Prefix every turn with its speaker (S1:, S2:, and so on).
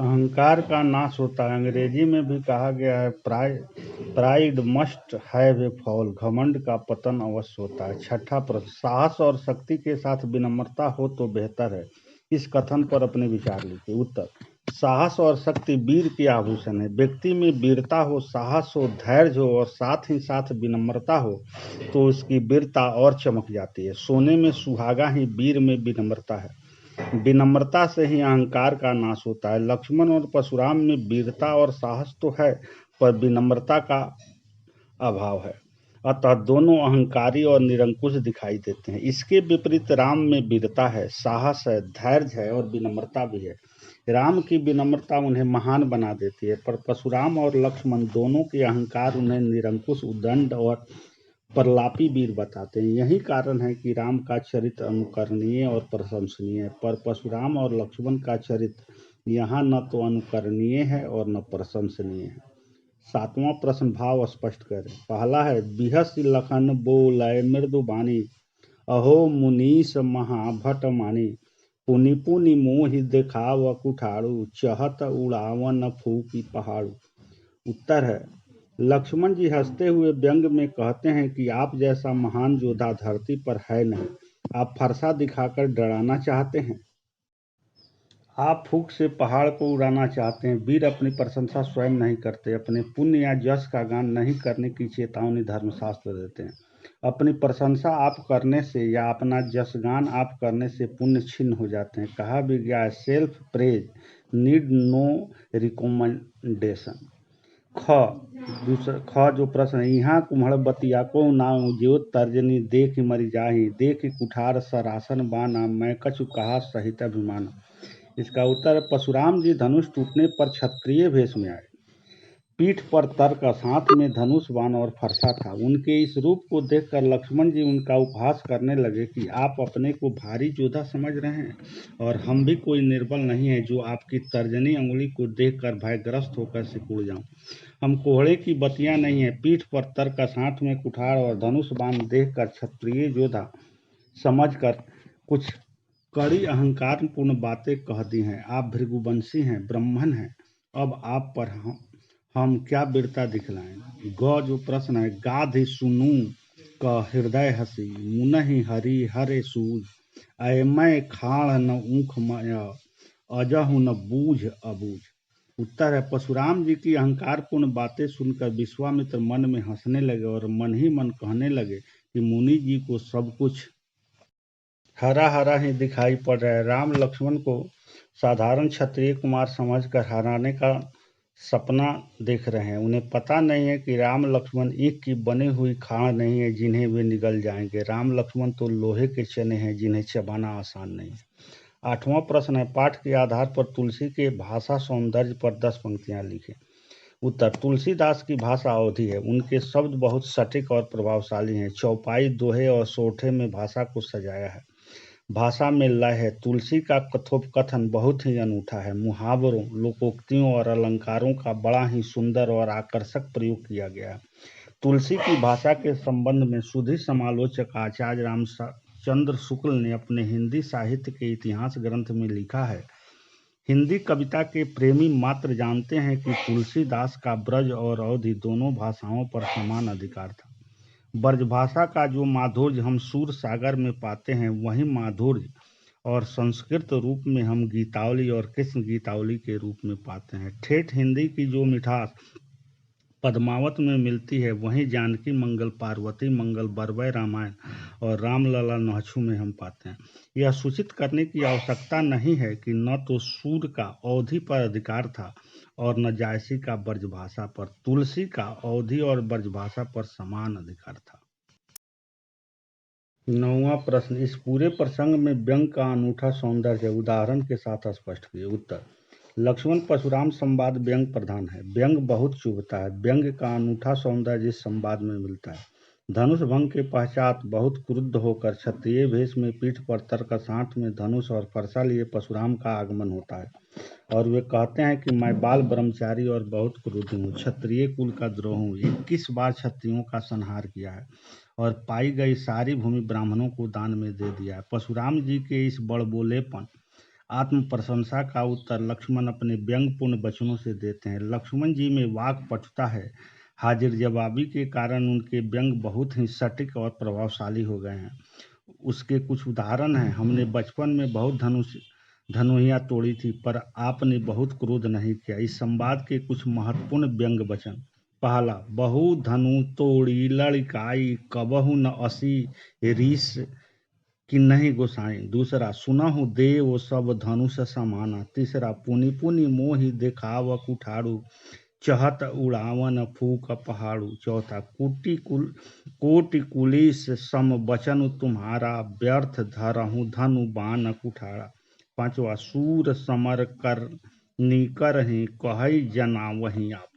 S1: अहंकार का नाश होता है। अंग्रेजी में भी कहा गया है, pride must have a fall, घमंड का पतन अवश्य होता है। छठा प्रश्न, साहस और शक्ति के साथ विनम्रता हो तो बेहतर है। इस कथन पर अपने विचार लिखिए। उत्तर, साहस और शक्ति वीर के आभूषण है। व्यक्ति में वीरता हो, साहस हो, धैर्य हो और साथ ही साथ विनम्रता हो तो उसकी वीरता और चमक जाती है। सोने में सुहागा ही वीर में विनम्रता है। विनम्रता से ही अहंकार का नाश होता है। लक्ष्मण और परशुराम में वीरता और साहस तो है, पर विनम्रता का अभाव है, अतः दोनों अहंकारी और निरंकुश दिखाई देते हैं। इसके विपरीत राम में वीरता है, साहस है, धैर्य है और विनम्रता भी है। राम की विनम्रता उन्हें महान बना देती है, पर परशुराम और लक्ष्मण दोनों के अहंकार उन्हें निरंकुश, उद्दंड और प्रलापी वीर बताते हैं। यही कारण है कि राम का चरित्र अनुकरणीय और प्रशंसनीय है, पर परशुराम और लक्ष्मण का चरित्र यहाँ न तो अनुकरणीय है और न प्रशंसनीय है। सातवां प्रश्न भाव स्पष्ट करें। पहला है, बिहसि लखन बोलय मृदु बानी, अहो मुनीस महाभट मानी, पुनि पुनि मोहि देखाव कुठारू, चहत उड़ावन फूकी पहाड़ू। उत्तर है, लक्ष्मण जी हंसते हुए व्यंग में कहते हैं कि आप जैसा महान योद्धा धरती पर है नहीं। आप फरसा दिखाकर डराना चाहते हैं, आप फूंक से पहाड़ को उड़ाना चाहते हैं। वीर अपनी प्रशंसा स्वयं नहीं करते, अपने पुण्य या यश का गान नहीं करने की चेतावनी धर्मशास्त्र देते हैं। अपनी प्रशंसा आप करने से या अपना यशगान आप करने से पुण्य छिन्न हो जाते हैं। कहा भी गया है, self praise need no recommendation. ख जो प्रश्न है, यहाँ कुम्हड़ बतिया को नाम जो तर्जनी देख मरी जाही, देख कुठार सरासन बाना, मैं कछु कहा सहित अभिमान। इसका उत्तर है, परशुराम जी धनुष टूटने पर क्षत्रिय भेष में आए। पीठ पर तर्क, साथ में धनुष बाण और फरसा था। उनके इस रूप को देखकर लक्ष्मण जी उनका उपहास करने लगे कि आप अपने को भारी योद्धा समझ रहे हैं और हम भी कोई निर्बल नहीं है जो आपकी तर्जनी अंगुली को देखकर भयग्रस्त होकर सिकुड़ जाऊं। हम कोहड़े की बतियां नहीं है। पीठ पर तर्क, साथ में कुठार और धनुष बाण देखकर क्षत्रिय योद्धा समझकर कुछ कड़ी अहंकारपूर्ण बातें कह दी हैं। आप भृगुवंशी हैं, ब्राह्मण हैं, अब आप पर हम क्या वीरता दिखलाएं। ग जो प्रश्न है, गाधि सुनू क हृदय हसी, मुनहि हरि हरे सूझ, अयमय खाण न ऊख मय, अजहु न बूझ अबूझ। उत्तर है, परशुराम जी की अहंकारपूर्ण बातें सुनकर विश्वामित्र मन में हंसने लगे और मन ही मन कहने लगे कि मुनि जी को सब कुछ हरा हरा ही दिखाई पड़ रहा है। राम लक्ष्मण को साधारण क्षत्रिय कुमार समझकर हराने का सपना देख रहे हैं। उन्हें पता नहीं है कि राम लक्ष्मण ईख की बनी हुई खाण नहीं है जिन्हें वे निगल जाएंगे। राम लक्ष्मण तो लोहे के चने हैं जिन्हें चबाना आसान नहीं है। आठवां प्रश्न है, पाठ के आधार पर तुलसी के भाषा सौंदर्य पर 10 पंक्तियां लिखें। उत्तर, तुलसीदास की भाषा अवधी है। उनके शब्द बहुत सटीक और प्रभावशाली हैं। चौपाई, दोहे और सोठे में भाषा को सजाया है। भाषा में लय है। तुलसी का कथोपकथन बहुत ही अनूठा है। मुहावरों, लोकोक्तियों और अलंकारों का बड़ा ही सुंदर और आकर्षक प्रयोग किया गया है। तुलसी की भाषा के संबंध में सुधि समालोचक आचार्य रामचंद्र शुक्ल ने अपने हिंदी साहित्य के इतिहास ग्रंथ में लिखा है, हिंदी कविता के प्रेमी मात्र जानते हैं कि तुलसीदास का ब्रज और अवधी दोनों भाषाओं पर समान अधिकार था। ब्रजभाषा का जो माधुर्य हम सूर सागर में पाते हैं, वही माधुर्य और संस्कृत रूप में हम गीतावली और कृष्ण गीतावली के रूप में पाते हैं। ठेठ हिंदी की जो मिठास पद्मावत में मिलती है, वहीं जानकी मंगल, पार्वती मंगल, बरवय रामायण और रामलला नहछू में हम पाते हैं। यह सूचित करने की आवश्यकता नहीं है कि न तो सूर का अवधी पर अधिकार था और न जायसी का ब्रजभाषा पर। तुलसी का अवधी और ब्रजभाषा पर समान अधिकार था। नौवां प्रश्न, इस पूरे प्रसंग में व्यंग का अनूठा सौंदर्य उदाहरण के साथ स्पष्ट किए। उत्तर, लक्ष्मण परशुराम संवाद व्यंग प्रधान है। व्यंग बहुत चुभता है। व्यंग का अनूठा सौंदर्य इस संवाद में मिलता है। धनुष भंग के पश्चात बहुत क्रुद्ध होकर क्षत्रिय भेष में पीठ पर तर्क, साथ में धनुष और फरसा लिए परशुराम का आगमन होता है और वे कहते हैं कि मैं बाल ब्रह्मचारी और बहुत क्रुद्ध हूँ, क्षत्रिय कुल का द्रोह हूँ, 21 बार क्षत्रियों का संहार किया है और पाई गई सारी भूमि ब्राह्मणों को दान में दे दिया है। परशुराम जी के इस बड़बोलेपन, आत्म प्रशंसा का उत्तर लक्ष्मण अपने व्यंग्यपूर्ण वचनों से देते हैं। लक्ष्मण जी में वाक पटुता है। हाजिर जवाबी के कारण उनके व्यंग बहुत ही सटीक और प्रभावशाली हो गए हैं। उसके कुछ उदाहरण हैं। हमने बचपन में बहुत धनुहियाँ तोड़ी थी, पर आपने बहुत क्रोध नहीं किया। इस संवाद के कुछ महत्वपूर्ण व्यंग्य वचन। पहला, बहु धनु तोड़ी लड़काई, कबहु न असी रीस कि नहीं गोसाई। दूसरा, सुनहु देव सब धनुष समाना। तीसरा, पुनि पुनि मोहि देखाव कुठारू, चहत उड़ावन फूक पहाड़ू। चौथा, कोटि कुलिस सम बचन तुम्हारा, व्यर्थ धरहु धनु बान कुठारा। पांचवा, सूर समर कर निकर ही कहई जना वही आप।